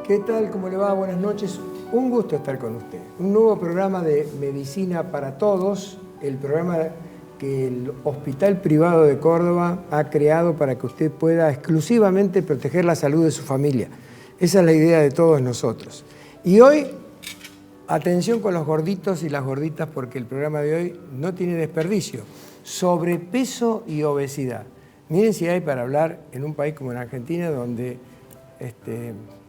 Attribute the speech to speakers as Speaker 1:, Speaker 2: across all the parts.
Speaker 1: ¿Qué tal? ¿Cómo le va? Buenas noches. Un gusto estar con usted. Un nuevo programa de Medicina para Todos, el programa que el Hospital Privado de Córdoba ha creado para que usted pueda exclusivamente proteger la salud de su familia. Esa es la idea de todos nosotros. Y hoy, atención con los gorditos y las gorditas, porque el programa de hoy no tiene desperdicio. Sobrepeso y obesidad. Miren si hay para hablar en un país como en Argentina, donde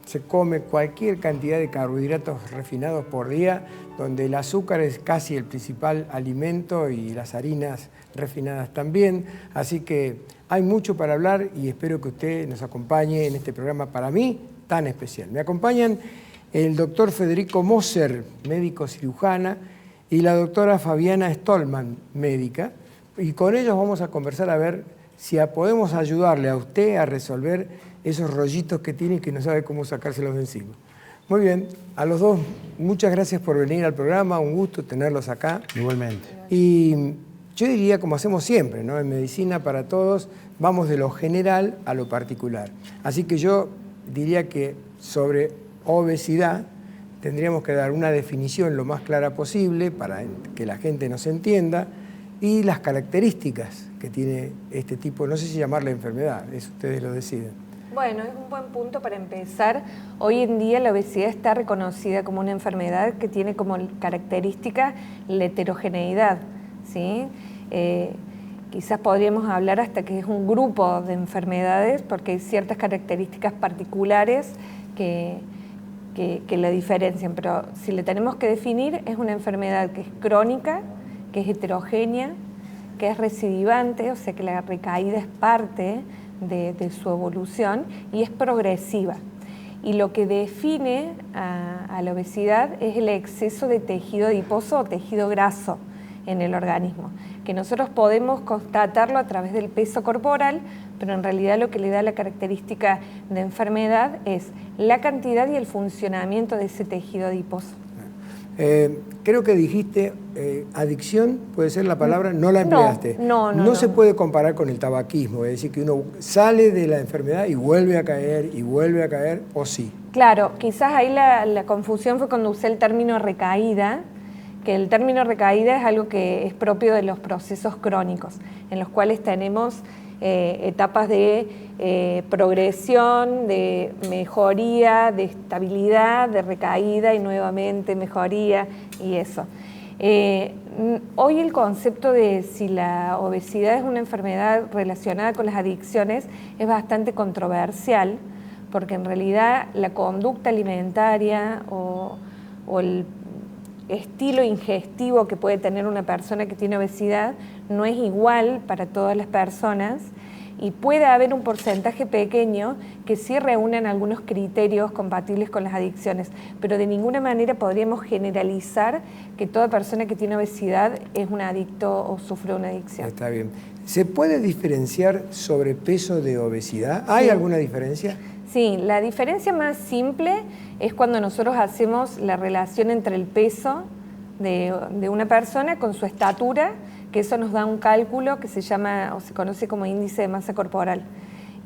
Speaker 1: se come cualquier cantidad de carbohidratos refinados por día, donde el azúcar es casi el principal alimento y las harinas refinadas también. Así que hay mucho para hablar y espero que usted nos acompañe en este programa para mí tan especial. Me acompañan el doctor Federico Moser, médico cirujana, y la doctora Fabiana Stolman, médica, y con ellos vamos a conversar a ver si podemos ayudarle a usted a resolver esos rollitos que tiene y que no sabe cómo sacárselos de encima. Muy bien, a los dos, muchas gracias por venir al programa, un gusto tenerlos acá.
Speaker 2: Igualmente.
Speaker 1: Y yo diría, como hacemos siempre, ¿no? En Medicina para Todos, vamos de lo general a lo particular. Así que yo diría que sobre obesidad tendríamos que dar una definición lo más clara posible para que la gente nos entienda y las características que tiene este tipo, no sé si llamarle enfermedad, eso ustedes lo deciden.
Speaker 3: Bueno, es un buen punto para empezar. Hoy en día la obesidad está reconocida como una enfermedad que tiene como característica la heterogeneidad, ¿sí? Quizás podríamos hablar hasta que es un grupo de enfermedades porque hay ciertas características particulares que la diferencian, pero si le tenemos que definir, es una enfermedad que es crónica, que es heterogénea, que es recidivante, o sea que la recaída es parte de su evolución y es progresiva. Y lo que define a la obesidad es el exceso de tejido adiposo o tejido graso en el organismo, que nosotros podemos constatarlo a través del peso corporal, pero en realidad lo que le da la característica de enfermedad es la cantidad y el funcionamiento de ese tejido adiposo.
Speaker 1: Creo que dijiste adicción, puede ser la palabra, no la empleaste.
Speaker 3: No
Speaker 1: se puede comparar con el tabaquismo, es decir, que uno sale de la enfermedad y vuelve a caer, o sí.
Speaker 3: Claro, quizás ahí la confusión fue cuando usé el término recaída, que el término recaída es algo que es propio de los procesos crónicos, en los cuales tenemos etapas de progresión, de mejoría, de estabilidad, de recaída y nuevamente mejoría y eso. Hoy el concepto de si la obesidad es una enfermedad relacionada con las adicciones es bastante controversial, porque en realidad la conducta alimentaria o el estilo ingestivo que puede tener una persona que tiene obesidad no es igual para todas las personas y puede haber un porcentaje pequeño que sí reúnen algunos criterios compatibles con las adicciones, pero de ninguna manera podríamos generalizar que toda persona que tiene obesidad es un adicto o sufre una adicción.
Speaker 1: Está bien. ¿Se puede diferenciar sobrepeso de obesidad? ¿Hay
Speaker 3: Sí.
Speaker 1: alguna diferencia?
Speaker 3: Sí, la diferencia más simple es cuando nosotros hacemos la relación entre el peso de una persona con su estatura, que eso nos da un cálculo que se llama o se conoce como índice de masa corporal.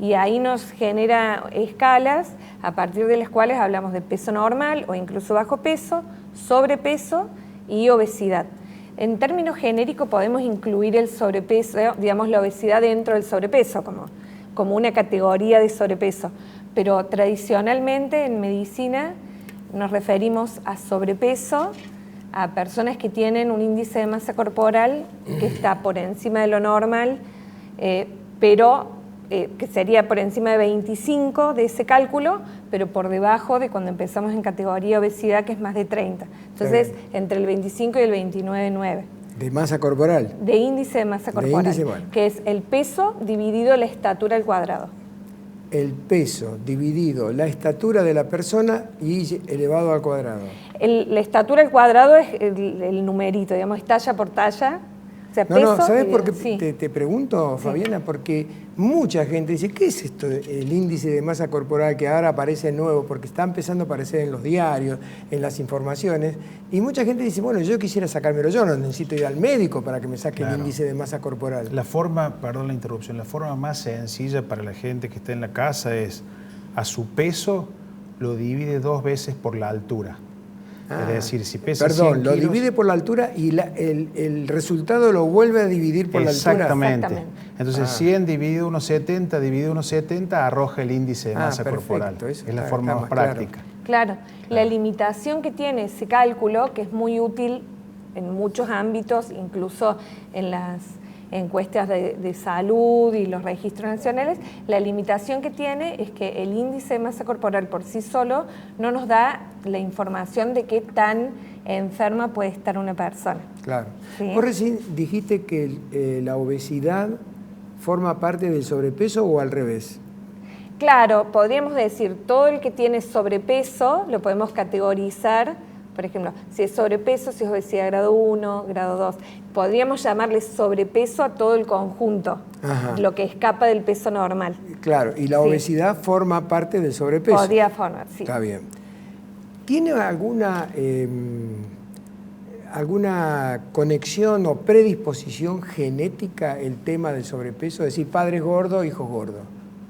Speaker 3: Y ahí nos genera escalas a partir de las cuales hablamos de peso normal o incluso bajo peso, sobrepeso y obesidad. En términos genéricos podemos incluir el sobrepeso, digamos la obesidad dentro del sobrepeso, como una categoría de sobrepeso. Pero tradicionalmente en medicina nos referimos a sobrepeso a personas que tienen un índice de masa corporal que está por encima de lo normal, pero que sería por encima de 25 de ese cálculo, pero por debajo de cuando empezamos en categoría obesidad, que es más de 30. Entonces, entre el 25 y el 29,9.
Speaker 1: ¿De masa corporal?
Speaker 3: De índice de masa corporal, que es el peso dividido la estatura al cuadrado.
Speaker 1: El peso dividido la estatura de la persona y elevado al cuadrado.
Speaker 3: La estatura al cuadrado es el numerito, digamos, es talla por talla. O sea, peso,
Speaker 1: ¿sabes por qué
Speaker 3: sí.
Speaker 1: te pregunto, Fabiana? Sí. Porque mucha gente dice, ¿qué es esto, el índice de masa corporal que ahora aparece nuevo? Porque está empezando a aparecer en los diarios, en las informaciones, y mucha gente dice, bueno, yo quisiera sacármelo yo, no necesito ir al médico para que me saque el índice de masa corporal.
Speaker 2: La forma, perdón la interrupción, la forma más sencilla para la gente que está en la casa es a su peso lo divide 2 veces por la altura. Es decir, si pesa
Speaker 1: perdón,
Speaker 2: 100
Speaker 1: lo
Speaker 2: kilos,
Speaker 1: divide por la altura y el resultado lo vuelve a dividir por la altura.
Speaker 2: Exactamente. Entonces 100 dividido 1,70 dividido 1,70 arroja el índice de masa corporal.
Speaker 1: Eso
Speaker 2: es la forma más práctica.
Speaker 3: Claro, la limitación que tiene ese cálculo, que es muy útil en muchos ámbitos, incluso en las encuestas de salud y los registros nacionales, la limitación que tiene es que el índice de masa corporal por sí solo no nos da la información de qué tan enferma puede estar una persona.
Speaker 1: Claro.
Speaker 3: ¿Sí?
Speaker 1: Vos recién dijiste que la obesidad forma parte del sobrepeso o al revés.
Speaker 3: Claro, podríamos decir, todo el que tiene sobrepeso lo podemos categorizar. Por ejemplo, si es sobrepeso, si es obesidad grado 1, grado 2. Podríamos llamarle sobrepeso a todo el conjunto, lo que escapa del peso normal.
Speaker 1: Claro, y la obesidad forma parte del sobrepeso.
Speaker 3: Podría formar, sí.
Speaker 1: Está bien. ¿Tiene alguna conexión o predisposición genética el tema del sobrepeso? Es decir, padres gordos, hijos gordos,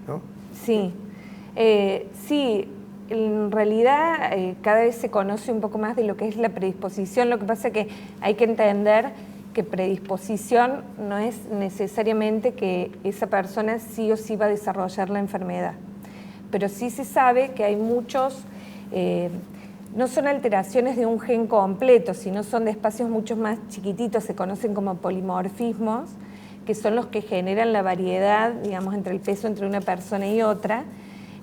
Speaker 1: ¿no?
Speaker 3: Sí, sí. En realidad cada vez se conoce un poco más de lo que es la predisposición. Lo que pasa es que hay que entender que predisposición no es necesariamente que esa persona sí o sí va a desarrollar la enfermedad. Pero sí se sabe que hay muchos, no son alteraciones de un gen completo, sino son de espacios mucho más chiquititos, se conocen como polimorfismos, que son los que generan la variedad, digamos, entre el peso entre una persona y otra,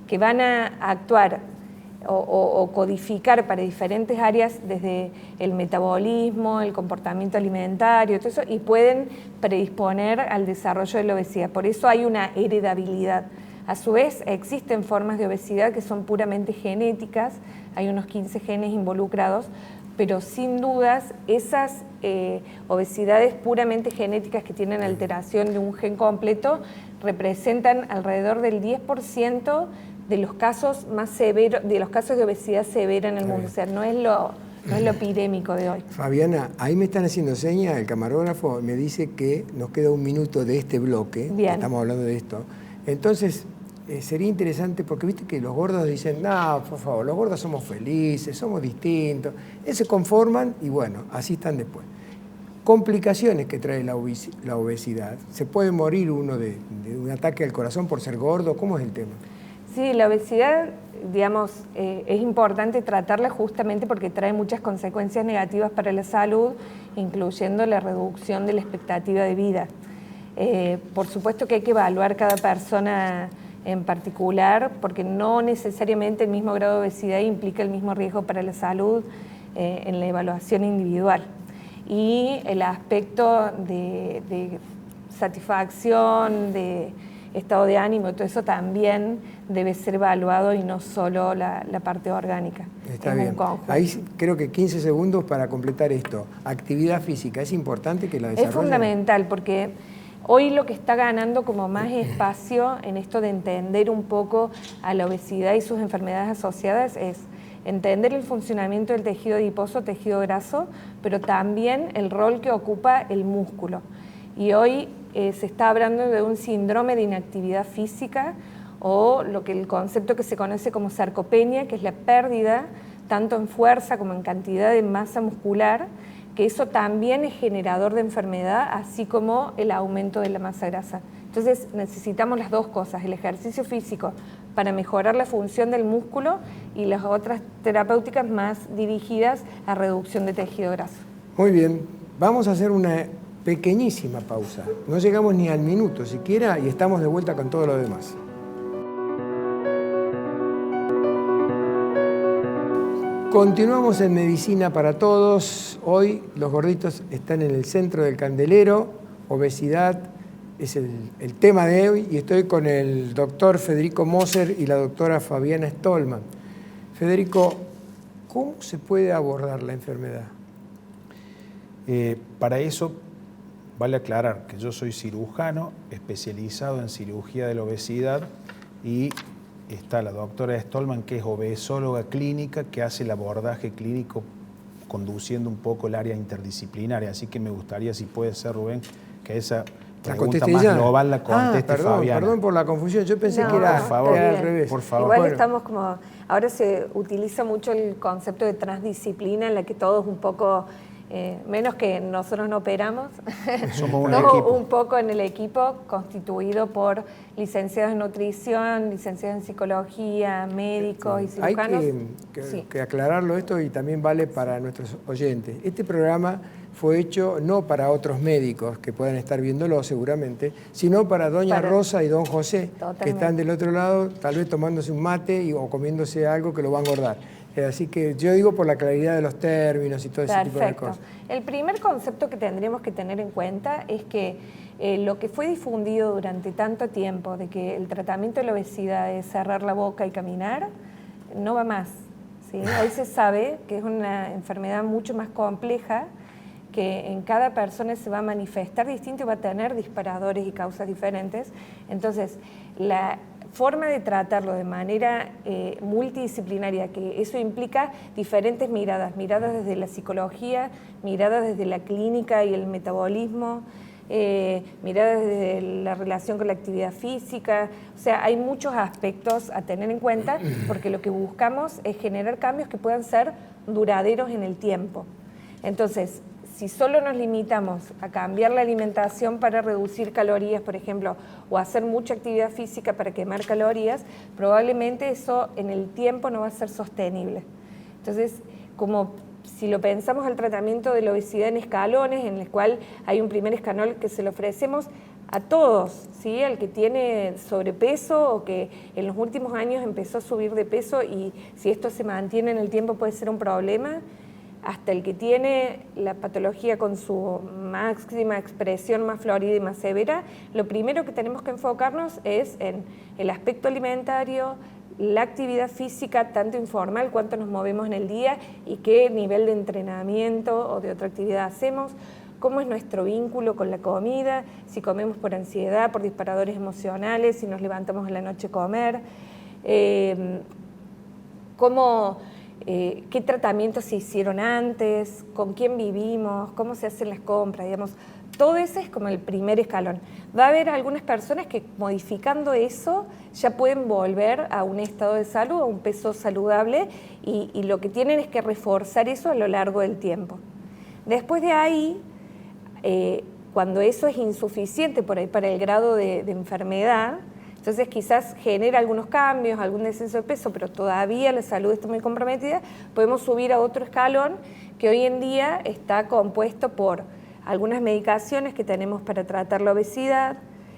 Speaker 3: que van a actuar o codificar para diferentes áreas desde el metabolismo, el comportamiento alimentario, todo eso, y pueden predisponer al desarrollo de la obesidad. Por eso hay una heredabilidad. A su vez, existen formas de obesidad que son puramente genéticas, hay unos 15 genes involucrados, pero sin dudas esas obesidades puramente genéticas que tienen alteración de un gen completo representan alrededor del 10% de los casos más severos, de los casos de obesidad severa en el mundo. O sea, no es lo epidémico de hoy.
Speaker 1: Fabiana, ahí me están haciendo señas, el camarógrafo me dice que nos queda un minuto de este bloque, estamos hablando de esto. Entonces, sería interesante, porque viste que los gordos dicen, no, por favor, los gordos somos felices, somos distintos, se conforman y bueno, así están después. Complicaciones que trae la obesidad. ¿Se puede morir uno de un ataque al corazón por ser gordo? ¿Cómo es el tema?
Speaker 3: Sí, la obesidad, digamos, es importante tratarla justamente porque trae muchas consecuencias negativas para la salud, incluyendo la reducción de la expectativa de vida. Por supuesto que hay que evaluar cada persona en particular, porque no necesariamente el mismo grado de obesidad implica el mismo riesgo para la salud en la evaluación individual. Y el aspecto de satisfacción, de estado de ánimo, todo eso también debe ser evaluado y no solo la parte orgánica.
Speaker 1: Está bien. Ahí creo que 15 segundos para completar esto. Actividad física, ¿es importante que la desarrollen?
Speaker 3: Es fundamental porque hoy lo que está ganando como más espacio en esto de entender un poco a la obesidad y sus enfermedades asociadas es entender el funcionamiento del tejido adiposo, tejido graso, pero también el rol que ocupa el músculo. Y hoy se está hablando de un síndrome de inactividad física o el concepto que se conoce como sarcopenia, que es la pérdida tanto en fuerza como en cantidad de masa muscular, que eso también es generador de enfermedad, así como el aumento de la masa grasa. Entonces necesitamos las dos cosas, el ejercicio físico para mejorar la función del músculo y las otras terapéuticas más dirigidas a reducción de tejido graso.
Speaker 1: Muy bien, vamos a hacer una pequeñísima pausa. No llegamos ni al minuto siquiera y estamos de vuelta con todo lo demás. Continuamos en Medicina para Todos. Hoy los gorditos están en el centro del candelero. Obesidad es el tema de hoy y estoy con el doctor Federico Moser y la doctora Fabiana Stolman. Federico, ¿cómo se puede abordar la enfermedad?
Speaker 2: Para eso vale aclarar que yo soy cirujano especializado en cirugía de la obesidad y está la doctora Stolman, que es obesóloga clínica, que hace el abordaje clínico conduciendo un poco el área interdisciplinaria. Así que me gustaría, si puede ser, Rubén, que esa pregunta más global la conteste Fabiana.
Speaker 1: Perdón por la confusión, yo pensé que
Speaker 2: por favor,
Speaker 1: era al revés.
Speaker 2: Por favor.
Speaker 3: Igual estamos como, ahora se utiliza mucho el concepto de transdisciplina en la que todos un poco, menos que nosotros no operamos,
Speaker 2: somos un equipo.
Speaker 3: Un poco en el equipo constituido por licenciados en nutrición, licenciados en psicología, médicos y cirujanos.
Speaker 1: Hay que aclararlo esto y también vale para nuestros oyentes. Este programa fue hecho no para otros médicos que puedan estar viéndolo seguramente, sino para doña Rosa y don José, que están del otro lado, tal vez tomándose un mate o comiéndose algo que lo va a engordar. Así que yo digo por la claridad de los términos y todo ese tipo de cosas.
Speaker 3: El primer concepto que tendríamos que tener en cuenta es que lo que fue difundido durante tanto tiempo de que el tratamiento de la obesidad es cerrar la boca y caminar, no va más, ¿sí? Hoy se sabe que es una enfermedad mucho más compleja, que en cada persona se va a manifestar distinto y va a tener disparadores y causas diferentes. Entonces, la forma de tratarlo de manera multidisciplinaria, que eso implica diferentes miradas desde la psicología, miradas desde la clínica y el metabolismo, miradas desde la relación con la actividad física. O sea, hay muchos aspectos a tener en cuenta porque lo que buscamos es generar cambios que puedan ser duraderos en el tiempo. Entonces, si solo nos limitamos a cambiar la alimentación para reducir calorías, por ejemplo, o hacer mucha actividad física para quemar calorías, probablemente eso en el tiempo no va a ser sostenible. Entonces, como si lo pensamos al tratamiento de la obesidad en escalones, en el cual hay un primer escalón que se lo ofrecemos a todos, ¿sí? Al que tiene sobrepeso o que en los últimos años empezó a subir de peso y si esto se mantiene en el tiempo puede ser un problema, hasta el que tiene la patología con su máxima expresión más florida y más severa. Lo primero que tenemos que enfocarnos es en el aspecto alimentario, la actividad física, tanto informal, cuánto nos movemos en el día y qué nivel de entrenamiento o de otra actividad hacemos, cómo es nuestro vínculo con la comida, si comemos por ansiedad, por disparadores emocionales, si nos levantamos en la noche a comer, qué tratamientos se hicieron antes, con quién vivimos, cómo se hacen las compras, digamos. Todo ese es como el primer escalón. Va a haber algunas personas que modificando eso ya pueden volver a un estado de salud, a un peso saludable y lo que tienen es que reforzar eso a lo largo del tiempo. Después de ahí, cuando eso es insuficiente por ahí para el grado de enfermedad, entonces quizás genera algunos cambios, algún descenso de peso, pero todavía la salud está muy comprometida, podemos subir a otro escalón que hoy en día está compuesto por algunas medicaciones que tenemos para tratar la obesidad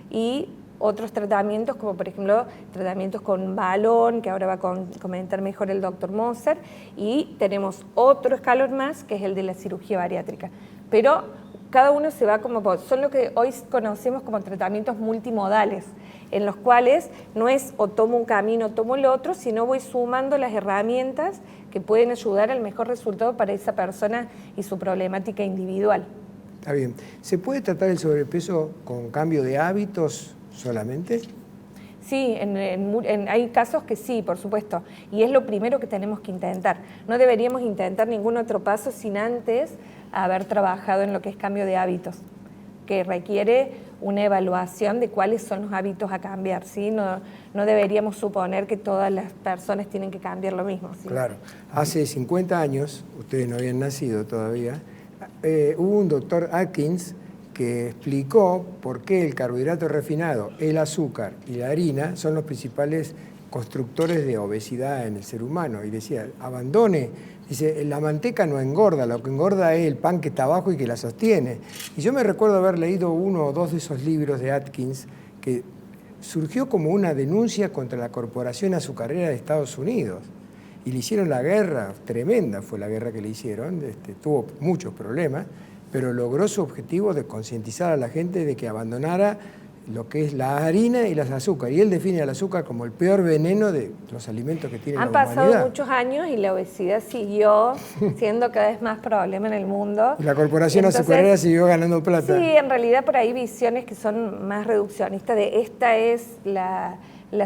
Speaker 3: y otros tratamientos, como por ejemplo tratamientos con balón, que ahora va a comentar mejor el doctor Moser, y tenemos otro escalón más, que es el de la cirugía bariátrica. Pero cada uno se va como, son lo que hoy conocemos como tratamientos multimodales, en los cuales no es o tomo un camino o tomo el otro, sino voy sumando las herramientas que pueden ayudar al mejor resultado para esa persona y su problemática individual.
Speaker 1: Está bien. ¿Se puede tratar el sobrepeso con cambio de hábitos solamente?
Speaker 3: Sí, hay casos que sí, por supuesto, y es lo primero que tenemos que intentar. No deberíamos intentar ningún otro paso sin antes haber trabajado en lo que es cambio de hábitos, que requiere una evaluación de cuáles son los hábitos a cambiar, ¿sí? No deberíamos suponer que todas las personas tienen que cambiar lo mismo, ¿sí?
Speaker 1: Claro. Hace 50 años, ustedes no habían nacido todavía, hubo un doctor Atkins que explicó por qué el carbohidrato refinado, el azúcar y la harina son los principales constructores de obesidad en el ser humano. Y decía, abandone, dice, la manteca no engorda, lo que engorda es el pan que está abajo y que la sostiene. Y yo me recuerdo haber leído uno o dos de esos libros de Atkins que surgió como una denuncia contra la Corporación Azucarera de Estados Unidos. Y le hicieron la guerra, tremenda fue la guerra que le hicieron, tuvo muchos problemas, pero logró su objetivo de concientizar a la gente de que abandonara lo que es la harina y las azúcares. Y él define al azúcar como el peor veneno de los alimentos que tiene la humanidad.
Speaker 3: Han pasado muchos años y la obesidad siguió siendo cada vez más problema en el mundo.
Speaker 1: Y la Corporación Azucarera siguió ganando plata.
Speaker 3: Sí, en realidad por ahí visiones que son más reduccionistas de esta es la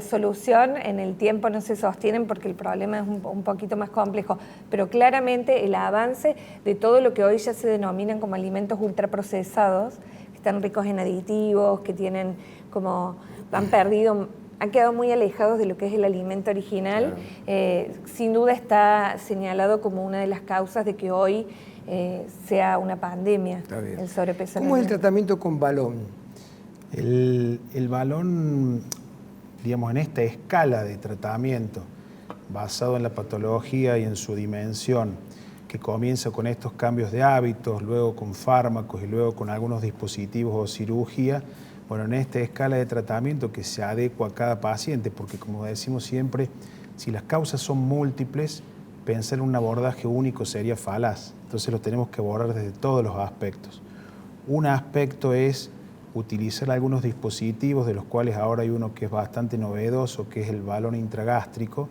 Speaker 3: solución, en el tiempo no se sostienen porque el problema es un poquito más complejo, pero claramente el avance de todo lo que hoy ya se denominan como alimentos ultraprocesados, que están ricos en aditivos, que tienen como, han quedado muy alejados de lo que es el alimento original. Claro. Sin duda está señalado como una de las causas de que hoy sea una pandemia el sobrepeso.
Speaker 1: ¿Cómo es el tratamiento con balón?
Speaker 2: El balón, digamos, en esta escala de tratamiento, basado en la patología y en su dimensión, que comienza con estos cambios de hábitos, luego con fármacos y luego con algunos dispositivos o cirugía, bueno, en esta escala de tratamiento que se adecua a cada paciente, porque como decimos siempre, si las causas son múltiples, pensar en un abordaje único sería falaz. Entonces lo tenemos que abordar desde todos los aspectos. Un aspecto es utilizar algunos dispositivos, de los cuales ahora hay uno que es bastante novedoso, que es el balón intragástrico,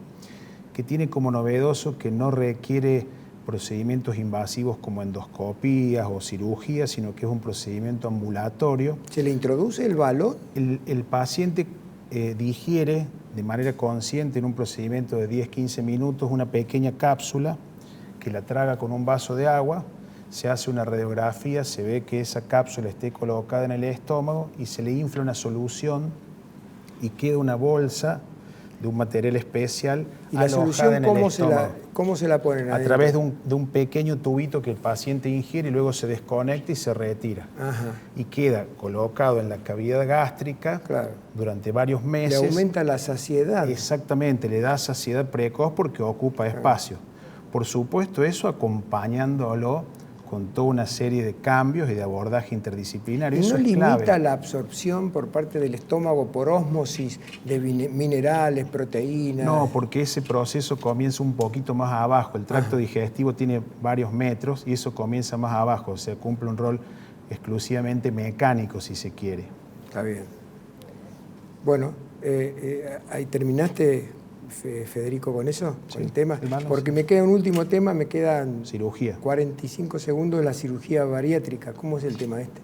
Speaker 2: que tiene como novedoso que no requiere procedimientos invasivos como endoscopías o cirugías, sino que es un procedimiento ambulatorio.
Speaker 1: ¿Se le introduce el balón?
Speaker 2: El paciente digiere de manera consciente en un procedimiento de 10-15 minutos una pequeña cápsula que la traga con un vaso de agua, se hace una radiografía, se ve que esa cápsula esté colocada en el estómago y se le infla una solución y queda una bolsa de un material especial
Speaker 1: ¿Y la solución cómo se la ponen
Speaker 2: a través de un pequeño tubito que el paciente ingiere y luego se desconecta y se retira.
Speaker 1: Ajá.
Speaker 2: Y queda colocado en la cavidad gástrica durante varios meses.
Speaker 1: Le aumenta la saciedad.
Speaker 2: Exactamente, le da saciedad precoz porque ocupa espacio. Por supuesto, eso acompañándolo con toda una serie de cambios y de abordaje interdisciplinario.
Speaker 1: ¿Y
Speaker 2: eso
Speaker 1: no
Speaker 2: es
Speaker 1: limita
Speaker 2: clave.
Speaker 1: la absorción por parte del estómago por ósmosis de minerales, proteínas?
Speaker 2: No, porque ese proceso comienza un poquito más abajo. El tracto digestivo tiene varios metros y eso comienza más abajo. O sea, cumple un rol exclusivamente mecánico, si se quiere.
Speaker 1: Está bien. Bueno, ahí terminaste, Federico, con eso, con el tema. Porque me queda un último tema, me quedan
Speaker 2: cirugía.
Speaker 1: 45 segundos de la cirugía bariátrica. ¿Cómo es el tema este?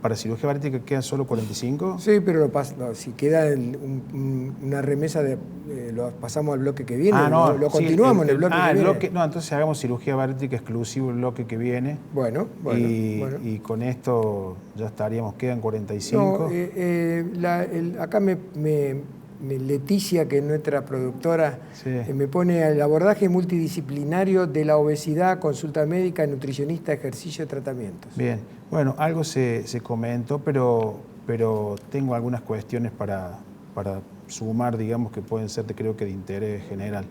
Speaker 2: ¿Para cirugía bariátrica quedan solo 45?
Speaker 1: Sí, pero si queda una remesa, lo pasamos al bloque que viene, lo continuamos en el bloque que viene.
Speaker 2: No, entonces hagamos cirugía bariátrica exclusivo el bloque que viene.
Speaker 1: Bueno.
Speaker 2: Y con esto ya estaríamos, quedan 45.
Speaker 1: No, acá Leticia, que es nuestra productora, me pone el abordaje multidisciplinario de la obesidad, consulta médica, nutricionista, ejercicio, tratamientos.
Speaker 2: Bien, bueno, algo se comentó, pero tengo algunas cuestiones para sumar, digamos, que pueden ser, creo que de interés general.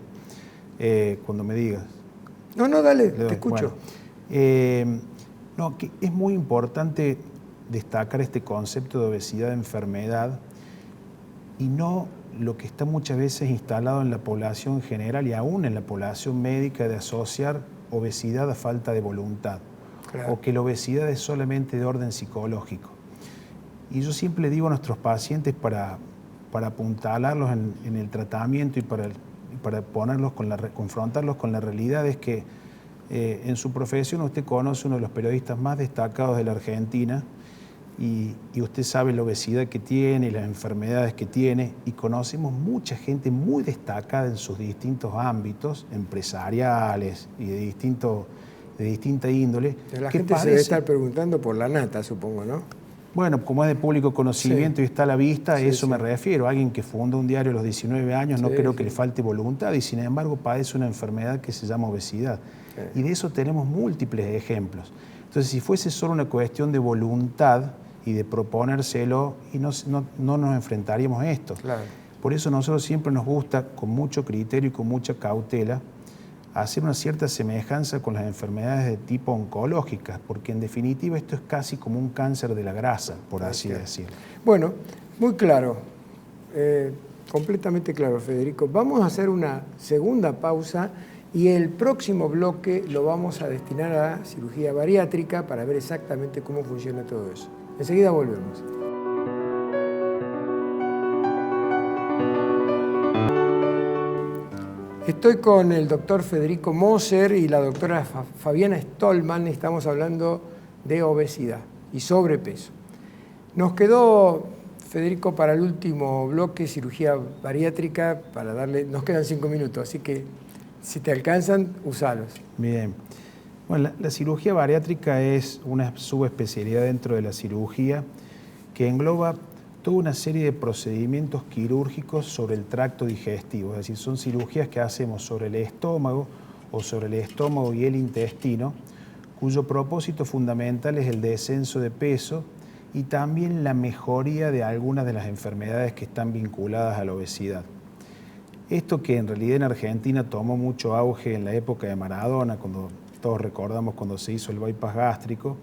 Speaker 2: Cuando me digas.
Speaker 1: No, dale, te escucho.
Speaker 2: Que es muy importante destacar este concepto de obesidad de enfermedad y no lo que está muchas veces instalado en la población general y aún en la población médica de asociar obesidad a falta de voluntad, o que la obesidad es solamente de orden psicológico. Y yo siempre le digo a nuestros pacientes para apuntalarlos en el tratamiento y para confrontarlos con la realidad es que en su profesión usted conoce uno de los periodistas más destacados de la Argentina, y usted sabe la obesidad que tiene y las enfermedades que tiene, y conocemos mucha gente muy destacada en sus distintos ámbitos empresariales y de distinta índole.
Speaker 1: La gente se debe estar preguntando por la nata, supongo, ¿no?
Speaker 2: Bueno, como es de público conocimiento y está a la vista, a eso me refiero. Alguien que funda un diario a los 19 años, no creo que le falte voluntad y sin embargo padece una enfermedad que se llama obesidad. Y de eso tenemos múltiples ejemplos. Entonces, si fuese solo una cuestión de voluntad y de proponérselo, y no nos enfrentaríamos a esto.
Speaker 1: Claro.
Speaker 2: Por eso a nosotros siempre nos gusta, con mucho criterio y con mucha cautela, hacer una cierta semejanza con las enfermedades de tipo oncológicas, porque en definitiva esto es casi como un cáncer de la grasa, por así decirlo.
Speaker 1: Bueno, muy claro, completamente claro, Federico. Vamos a hacer una segunda pausa y el próximo bloque lo vamos a destinar a cirugía bariátrica para ver exactamente cómo funciona todo eso. Enseguida volvemos. Estoy con el doctor Federico Moser y la doctora Fabiana Stolman. Estamos hablando de obesidad y sobrepeso. Nos quedó, Federico, para el último bloque, cirugía bariátrica, nos quedan 5 minutos, así que si te alcanzan, usalos.
Speaker 2: Bien. Bueno, la cirugía bariátrica es una subespecialidad dentro de la cirugía que engloba toda una serie de procedimientos quirúrgicos sobre el tracto digestivo. Es decir, son cirugías que hacemos sobre el estómago o sobre el estómago y el intestino, cuyo propósito fundamental es el descenso de peso y también la mejoría de algunas de las enfermedades que están vinculadas a la obesidad. Esto que en realidad en Argentina tomó mucho auge en la época de Maradona, cuando todos recordamos cuando se hizo el bypass gástrico,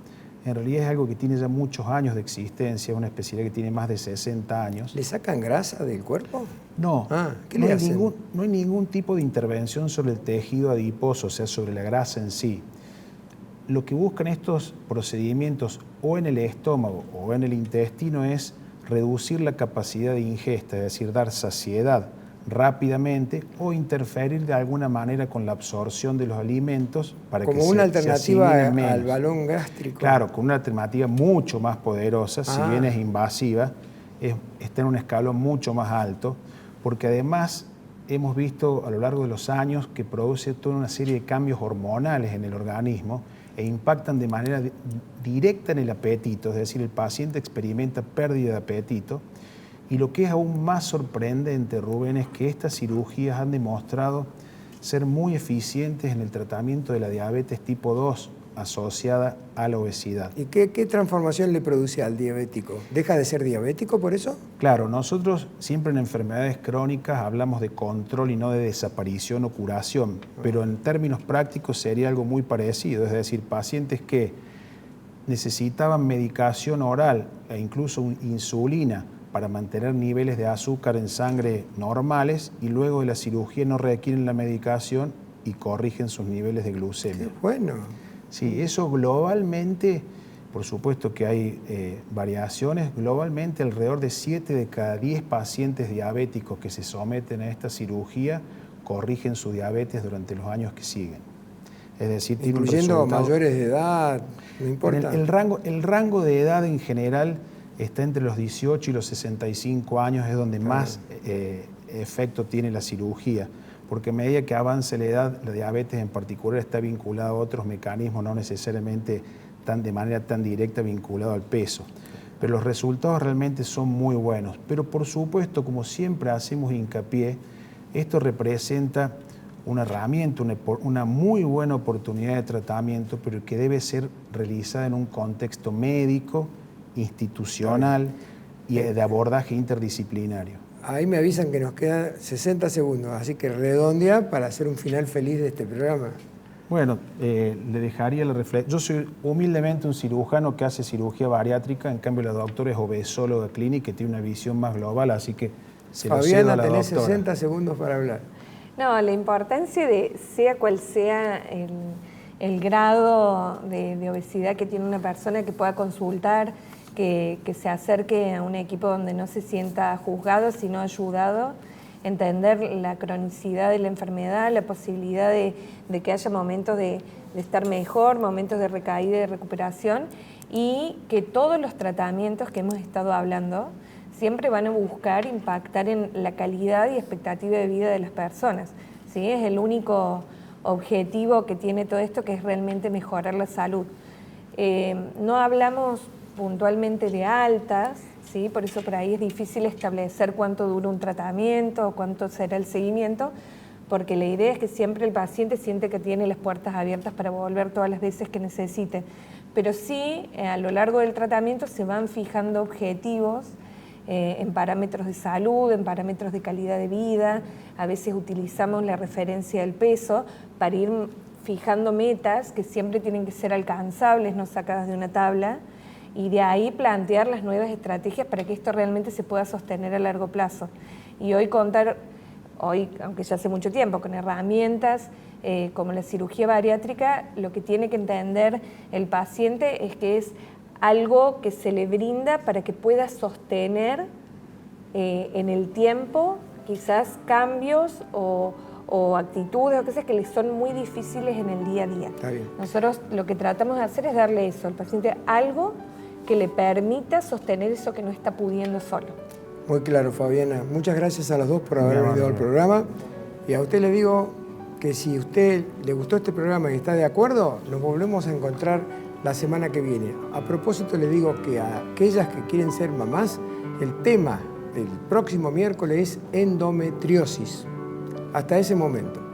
Speaker 2: en realidad es algo que tiene ya muchos años de existencia, es una especialidad que tiene más de 60 años.
Speaker 1: ¿Le sacan grasa del cuerpo?
Speaker 2: No,
Speaker 1: ¿qué le hacen?
Speaker 2: No hay ningún tipo de intervención sobre el tejido adiposo, o sea, sobre la grasa en sí. Lo que buscan estos procedimientos o en el estómago o en el intestino es reducir la capacidad de ingesta, es decir, dar saciedad rápidamente o interferir de alguna manera con la absorción de los alimentos para
Speaker 1: como
Speaker 2: que
Speaker 1: una
Speaker 2: se
Speaker 1: alternativa
Speaker 2: asimile menos.
Speaker 1: al balón gástrico.
Speaker 2: Claro, con una alternativa mucho más poderosa, si bien es invasiva, está en un escalón mucho más alto, porque además hemos visto a lo largo de los años que produce toda una serie de cambios hormonales en el organismo e impactan de manera directa en el apetito, es decir, el paciente experimenta pérdida de apetito. Y lo que es aún más sorprendente, Rubén, es que estas cirugías han demostrado ser muy eficientes en el tratamiento de la diabetes tipo 2 asociada a la obesidad.
Speaker 1: ¿Y qué transformación le produce al diabético? ¿Deja de ser diabético por eso?
Speaker 2: Claro, nosotros siempre en enfermedades crónicas hablamos de control y no de desaparición o curación, pero en términos prácticos sería algo muy parecido, es decir, pacientes que necesitaban medicación oral e incluso insulina para mantener niveles de azúcar en sangre normales y luego de la cirugía no requieren la medicación y corrigen sus niveles de glucemia.
Speaker 1: Qué bueno.
Speaker 2: Sí, eso globalmente, por supuesto que hay variaciones, globalmente alrededor de 7 de cada 10 pacientes diabéticos que se someten a esta cirugía corrigen su diabetes durante los años que siguen. Es decir, tiene
Speaker 1: incluyendo
Speaker 2: un resultado,
Speaker 1: mayores de edad, no importa.
Speaker 2: El rango de edad en general está entre los 18 y los 65 años, es donde más efecto tiene la cirugía, porque a medida que avanza la edad, la diabetes en particular está vinculada a otros mecanismos, no necesariamente de manera tan directa vinculado al peso. Pero los resultados realmente son muy buenos. Pero por supuesto, como siempre hacemos hincapié, esto representa una herramienta, una muy buena oportunidad de tratamiento, pero que debe ser realizada en un contexto médico, institucional y de abordaje interdisciplinario.
Speaker 1: Ahí me avisan que nos quedan 60 segundos, así que redondea para hacer un final feliz de este programa.
Speaker 2: Bueno, le dejaría la reflexión. Yo soy humildemente un cirujano que hace cirugía bariátrica, en cambio la doctora es obesóloga clínica y tiene una visión más global, así que se lo cedo a la doctora.
Speaker 1: Fabiana, tenés 60 segundos para hablar.
Speaker 3: No, la importancia de, sea cual sea el grado de obesidad que tiene una persona, que pueda consultar, que se acerque a un equipo donde no se sienta juzgado, sino ayudado, entender la cronicidad de la enfermedad, la posibilidad de que haya momentos de estar mejor, momentos de recaída y de recuperación, y que todos los tratamientos que hemos estado hablando siempre van a buscar impactar en la calidad y expectativa de vida de las personas, ¿sí? Es el único objetivo que tiene todo esto, que es realmente mejorar la salud. No hablamos puntualmente de altas, ¿sí? Por eso por ahí es difícil establecer cuánto dura un tratamiento o cuánto será el seguimiento, porque la idea es que siempre el paciente siente que tiene las puertas abiertas para volver todas las veces que necesite. Pero sí, a lo largo del tratamiento se van fijando objetivos en parámetros de salud, en parámetros de calidad de vida. A veces utilizamos la referencia del peso para ir fijando metas que siempre tienen que ser alcanzables, no sacadas de una tabla, y de ahí plantear las nuevas estrategias para que esto realmente se pueda sostener a largo plazo. Y hoy aunque ya hace mucho tiempo, con herramientas como la cirugía bariátrica, lo que tiene que entender el paciente es que es algo que se le brinda para que pueda sostener en el tiempo quizás cambios o actitudes o cosas que le son muy difíciles en el día a día.
Speaker 1: Está bien.
Speaker 3: Nosotros lo que tratamos de hacer es darle eso al paciente, algo que le permita sostener eso que no está pudiendo solo.
Speaker 1: Muy claro, Fabiana. Muchas gracias a los dos por haber venido al programa. Y a usted le digo, que si a usted le gustó este programa y está de acuerdo, nos volvemos a encontrar la semana que viene. A propósito, les digo que a aquellas que quieren ser mamás, el tema del próximo miércoles es endometriosis. Hasta ese momento.